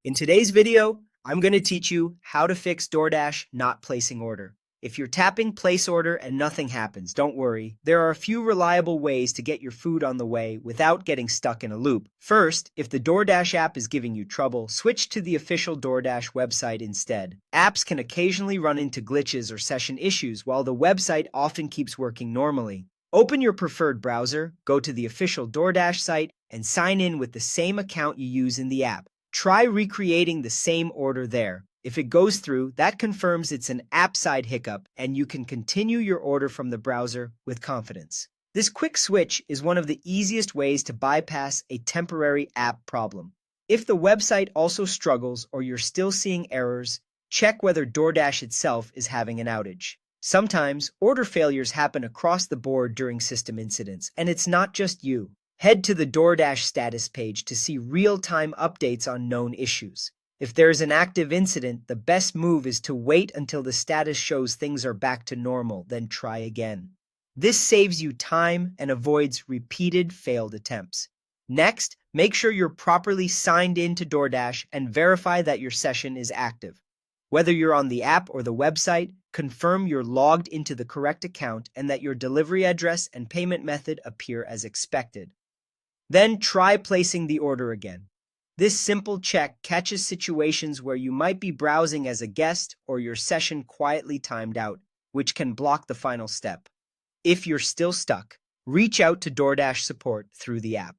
In today's video, I'm going to teach you how to fix Doordash not placing order. If you're tapping place order and nothing happens, don't worry. There are a few reliable ways to get your food on the way without getting stuck in a loop. First, if the Doordash app is giving you trouble, switch to the official Doordash website instead. Apps can occasionally run into glitches or session issues, while the website often keeps working normally. Open your preferred browser, go to the official Doordash site, and sign in with the same account you use in the app. Try recreating the same order there. If it goes through, that confirms it's an app-side hiccup and you can continue your order from the browser with confidence. This quick switch is one of the easiest ways to bypass a temporary app problem. If the website also struggles or you're still seeing errors, check whether Doordash itself is having an outage. Sometimes, order failures happen across the board during system incidents, and it's not just you. Head to the Doordash status page to see real-time updates on known issues. If there is an active incident, the best move is to wait until the status shows things are back to normal, then try again. This saves you time and avoids repeated failed attempts. Next, make sure you're properly signed in to Doordash and verify that your session is active. Whether you're on the app or the website, confirm you're logged into the correct account and that your delivery address and payment method appear as expected. Then try placing the order again. This simple check catches situations where you might be browsing as a guest or your session quietly timed out, which can block the final step. If you're still stuck, reach out to Doordash support through the app.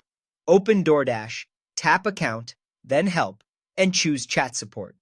Open Doordash, tap Account, then Help, and choose Chat Support.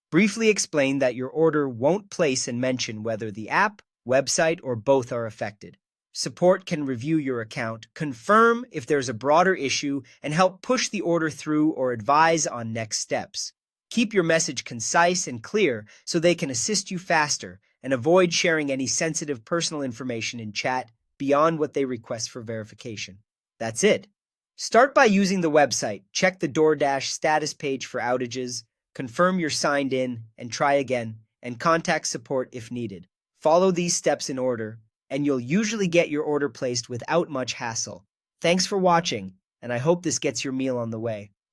Briefly explain that your order won't place and mention whether the app, website, or both are affected. Support can review your account, confirm if there's a broader issue, and help push the order through or advise on next steps. Keep your message concise and clear so they can assist you faster, and avoid sharing any sensitive personal information in chat beyond what they request for verification. That's it. Start by using the website, check the Doordash status page for outages, confirm you're signed in, and try again, and contact support if needed. Follow these steps in order, and you'll usually get your order placed without much hassle. Thanks for watching, and I hope this gets your meal on the way.